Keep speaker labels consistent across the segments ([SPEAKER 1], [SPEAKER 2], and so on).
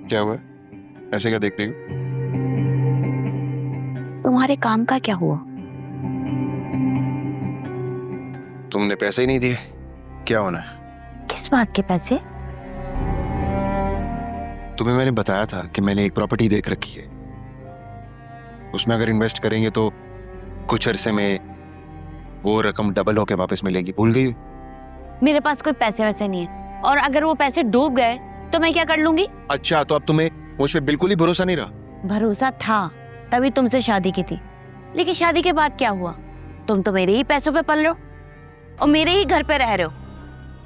[SPEAKER 1] क्या हुआ? ऐसे क्या देख रही हो?
[SPEAKER 2] तुम्हारे काम का क्या हुआ?
[SPEAKER 1] तुमने पैसे ही नहीं दिए, क्या होना है?
[SPEAKER 2] किस बात के पैसे?
[SPEAKER 1] तुम्हें मैंने बताया था कि मैंने एक प्रॉपर्टी देख रखी है, उसमें अगर इन्वेस्ट करेंगे तो कुछ अरसे में वो रकम डबल होके वापस मिलेगी। भूल गई हो?
[SPEAKER 2] मेरे पास कोई पैसे वैसे नहीं है, और अगर वो पैसे डूब गए तो मैं क्या कर लूंगी?
[SPEAKER 1] अच्छा, तो अब तुम्हें मुझ पे बिल्कुल ही भरोसा नहीं रहा?
[SPEAKER 2] भरोसा था, तभी तुमसे शादी की थी। लेकिन शादी के बाद क्या हुआ? तुम तो मेरे ही पैसों पे पल रहे हो और मेरे ही घर पे रह रहे हो।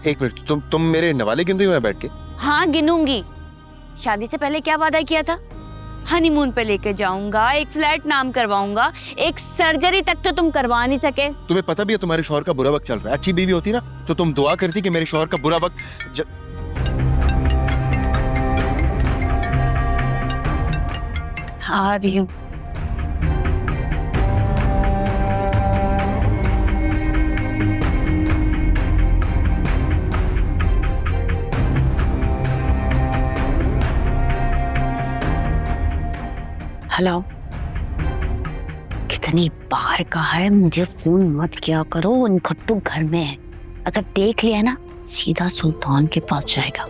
[SPEAKER 1] एक मिनट, तुम मेरे नवाले गिन रही हो यहाँ बैठ के?
[SPEAKER 2] हाँ गिनूंगी। शादी से पहले क्या वादा किया था? हनीमून पे लेके जाऊंगा, एक फ्लैट नाम करवाऊंगा, एक सर्जरी तक तो तुम करवा नहीं सके।
[SPEAKER 1] तुम्हें पता भी है तुम्हारे शौहर का बुरा वक्त चल रहा है। अच्छी बीवी होती ना तो तुम दुआ करती कि मेरे शौहर का बुरा वक्त
[SPEAKER 2] आ रही हूँ। हेलो, कितनी बार कहा है मुझे फोन मत किया करो, उन खट्टू घर में है। अगर देख लिया ना सीधा सुल्तान के पास जाएगा।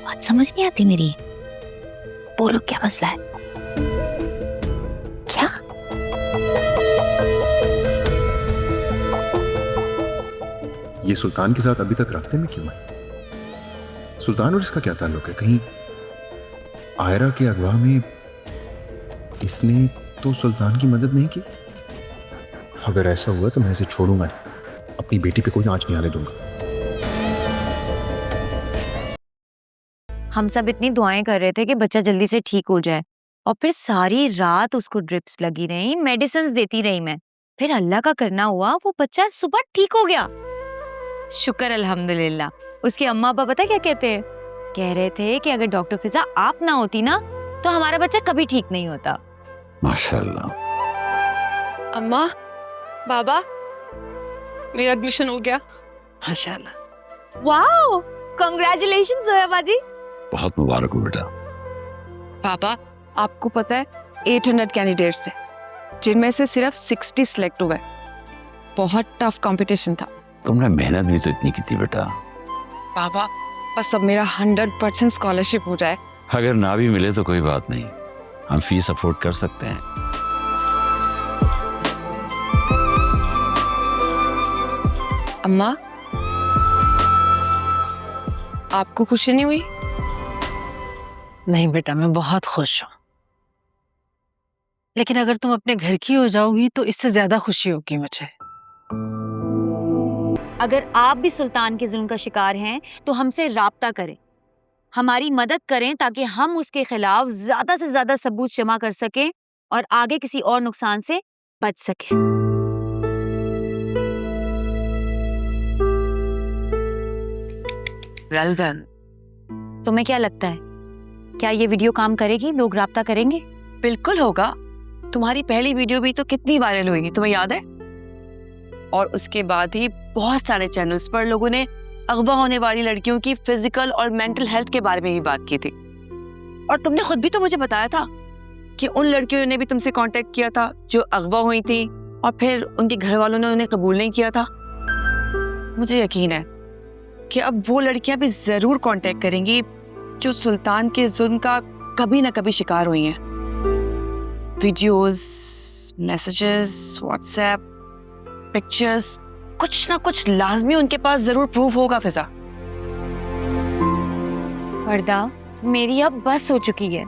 [SPEAKER 2] बात समझ नहीं आती मेरी? बोलो क्या मसला है? क्या?
[SPEAKER 3] ये सुल्तान के साथ अभी तक रास्ते में क्यों है? सुल्तान और इसका क्या ताल्लुक है? कहीं आयरा के अगवा में इसने तो सुल्तान की मदद नहीं की? अगर ऐसा हुआ तो मैं इसे छोड़ूंगा नहीं, अपनी बेटी पे कोई आंच नहीं आने दूंगा।
[SPEAKER 4] हम सब इतनी दुआएं कर रहे थे कि बच्चा जल्दी से ठीक हो जाए, और फिर सारी रात उसको ड्रिप्स लगी रही, मेडिसिन देती रही मैं। फिर अल्लाह का करना हुआ, वो बच्चा सुबह ठीक हो गया। शुक्र अल्हम्दुलिल्लाह। उसके अम्मा पापा पता क्या कहते हैं? कह रहे थे कि अगर डॉक्टर फिजा आप ना होती ना तो हमारा बच्चा कभी ठीक नहीं होता।
[SPEAKER 5] माशाल्लाह।
[SPEAKER 6] अम्मा, बाबा, मेरा एडमिशन हो गया।
[SPEAKER 5] माशाल्लाह।
[SPEAKER 4] वाओ, कांग्रेचुलेशंस जोया बाजी।
[SPEAKER 5] बहुत मुबारक हो बेटा।
[SPEAKER 6] पापा, आपको पता है 800 कैंडिडेट्स थे, जिनमें से सिर्फ 60 सिलेक्ट हुए। बहुत टफ कंपटीशन था।
[SPEAKER 5] तुमने मेहनत भी तो इतनी की थी बेटा।
[SPEAKER 6] पापा, बस अब मेरा 100% स्कॉलरशिप हो जाए।
[SPEAKER 5] अगर ना भी मिले तो कोई बात नहीं, हम फीस अफोर्ड कर सकते हैं।
[SPEAKER 6] अम्मा, आपको खुशी नहीं हुई?
[SPEAKER 7] नहीं बेटा, मैं बहुत खुश हूँ, लेकिन अगर तुम अपने घर की हो जाओगी तो इससे ज्यादा खुशी होगी मुझे।
[SPEAKER 4] अगर आप भी सुल्तान के जुल्म का शिकार हैं तो हमसे राब्ता करें, हमारी मदद करें, ताकि हम उसके खिलाफ ज्यादा से ज्यादा सबूत जमा कर सकें और आगे किसी और नुकसान से बच सकें।
[SPEAKER 7] Well done.
[SPEAKER 4] तुम्हें क्या लगता है, क्या ये वीडियो काम करेगी? लोग राब्ता करेंगे?
[SPEAKER 7] बिल्कुल होगा। तुम्हारी पहली वीडियो भी तो कितनी वायरल हुई, तुम्हें याद है? और उसके बाद ही बहुत सारे चैनल्स पर लोगों ने अगवा होने वाली लड़कियों की फिजिकल और मेंटल हेल्थ के बारे में भी बात की थी। और तुमने खुद भी तो मुझे बताया था कि उन लड़कियों ने भी तुमसे कांटेक्ट किया था जो अगवा हुई थी, और फिर उनके घर वालों ने उन्हें कबूल नहीं किया था। मुझे यकीन है कि अब वो लड़कियां भी जरूर कांटेक्ट करेंगी जो सुल्तान के जुल्म का कभी ना कभी शिकार हुई हैं। वीडियोस, मैसेजेस, व्हाट्सएप, पिक्चर्स, कुछ ना कुछ लाजमी उनके पास जरूर प्रूफ होगा फिजा।
[SPEAKER 4] वर्दा, मेरी अब बस हो चुकी है।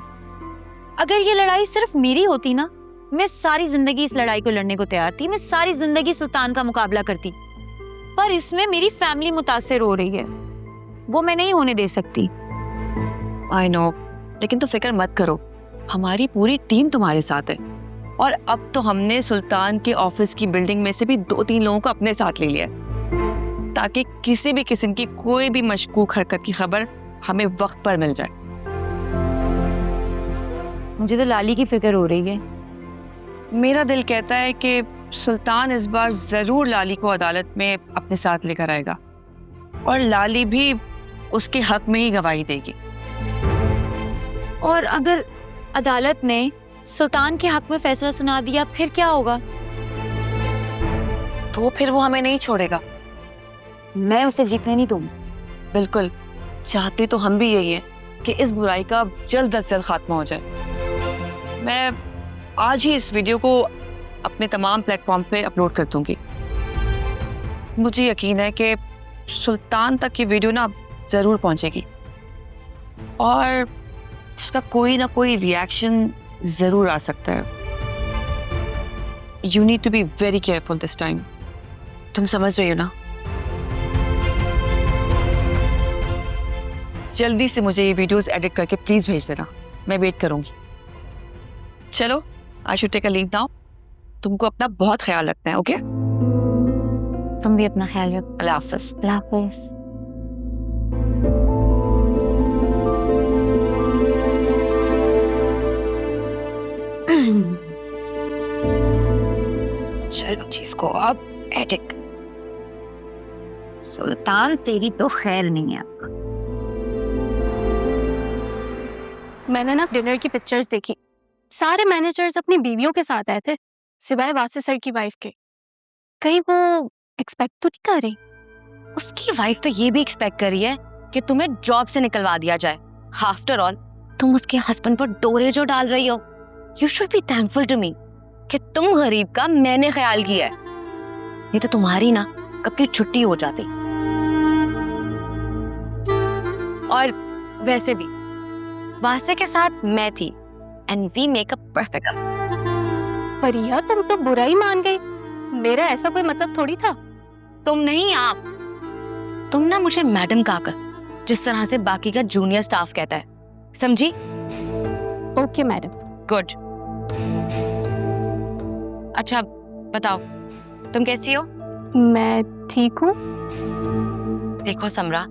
[SPEAKER 4] अगर ये लड़ाई सिर्फ मेरी होती ना, मैं सारी जिंदगी इस लड़ाई को लड़ने को तैयार थी, मैं सारी जिंदगी सुल्तान का मुकाबला करती। पर इसमें मेरी फैमिली मुतासिर हो रही है, वो मैं नहीं होने दे सकती।
[SPEAKER 7] आई नो, लेकिन तो फिक्र मत करो, हमारी पूरी टीम तुम्हारे साथ है। और अब तो हमने सुल्तान के ऑफिस की बिल्डिंग में से भी 2-3 लोगों को अपने साथ ले लिया, ताकि किसी भी किस्म की कोई भी मशकूक हरकत की खबर हमें वक्त पर मिल जाए।
[SPEAKER 4] मुझे तो लाली की फिक्र हो रही है।
[SPEAKER 7] मेरा दिल कहता है कि सुल्तान इस बार जरूर लाली को अदालत में अपने साथ लेकर आएगा, और लाली भी उसके हक में ही गवाही देगी।
[SPEAKER 4] और अगर अदालत ने सुल्तान के हक में फैसला सुना दिया फिर क्या होगा?
[SPEAKER 7] तो फिर वो हमें नहीं छोड़ेगा।
[SPEAKER 4] मैं उसे जीतने नहीं दूंगी।
[SPEAKER 7] बिल्कुल, चाहते तो हम भी यही है कि इस बुराई का जल्द से जल्द खात्मा हो जाए। मैं आज ही इस वीडियो को अपने तमाम प्लेटफॉर्म पे अपलोड कर दूंगी। मुझे यकीन है कि सुल्तान तक ये वीडियो ना जरूर पहुंचेगी और उसका कोई ना कोई रिएक्शन जरूर आ सकता है। You need to be very careful this time. तुम समझ रही हो ना? जल्दी से मुझे ये वीडियोस एडिट करके प्लीज भेज देना, मैं वेट करूंगी। चलो, I should take a leave now. तुमको अपना बहुत ख्याल रखना है, ओके?
[SPEAKER 4] तुम भी अपना ख्याल रखो।
[SPEAKER 7] अल्लाह हाफ़िज़।
[SPEAKER 4] अल्लाह हाफ़िज़।
[SPEAKER 7] चलो चीज को अब एडिट।
[SPEAKER 2] सुल्तान तेरी तो खैर नहीं है।
[SPEAKER 8] मैंने ना डिनर की पिक्चर्स देखी, सारे मैनेजर्स अपनी बीवियों के साथ आए थे सिवाय वासिफ सर की वाइफ के। कहीं वो एक्सपेक्ट तो नहीं कर रही?
[SPEAKER 4] उसकी वाइफ तो ये भी एक्सपेक्ट कर रही है कि तुम्हें जॉब से निकलवा दिया जाए। आफ्टर ऑल तुम उसके हस्बैंड पर डोरे जो डाल रही हो। You should be thankful to me कि तुम गरीब का मैंने ख्याल किया है। ये तो तुम्हारी ना कब की छुट्टी हो जाती। और वैसे भी वासे के साथ मैं थी and we make a perfect couple.
[SPEAKER 8] परिया, तुम तो बुरा ही मान गई। मेरा ऐसा कोई मतलब थोड़ी था।
[SPEAKER 4] तुम नहीं, आप। तुम ना मुझे मैडम कहकर, जिस तरह से बाकी का जूनियर स्टाफ कहता है, समझी?
[SPEAKER 8] Okay madam.
[SPEAKER 4] गुड। अच्छा बताओ, तुम कैसी हो?
[SPEAKER 8] मैं ठीक हूँ।
[SPEAKER 4] देखो समरा,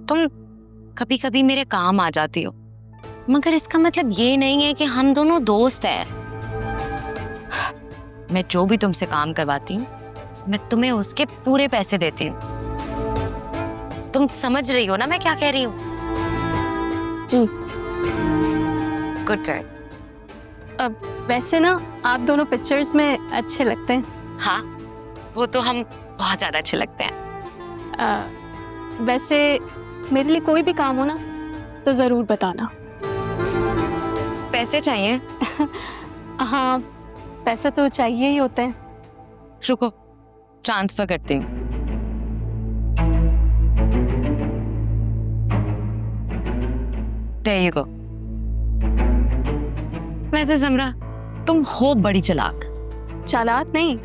[SPEAKER 4] तुम कभी कभी मेरे काम आ जाती हो, मगर इसका मतलब ये नहीं है कि हम दोनों दोस्त हैं। मैं जो भी तुमसे काम करवाती हूँ, मैं तुम्हें उसके पूरे पैसे देती हूँ। तुम समझ रही हो ना मैं क्या कह रही हूँ?
[SPEAKER 8] जी।
[SPEAKER 4] Good girl.
[SPEAKER 8] अब वैसे ना आप दोनों पिक्चर्स में अच्छे लगते हैं।
[SPEAKER 4] हाँ, वो तो हम बहुत ज्यादा अच्छे लगते हैं।
[SPEAKER 8] वैसे मेरे लिए कोई भी काम हो ना तो जरूर बताना।
[SPEAKER 4] पैसे चाहिए?
[SPEAKER 8] हाँ, पैसे तो चाहिए ही होते हैं।
[SPEAKER 4] रुको, ट्रांसफर करती हूँ। There you go. वैसे समरा, तुम हो बड़ी चालाक।
[SPEAKER 8] चालाक नहीं,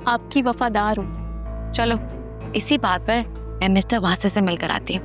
[SPEAKER 8] आपकी वफादार हूँ।
[SPEAKER 4] चलो, इसी बात पर मैं मिस्टर वासे से मिलकर आती हूँ।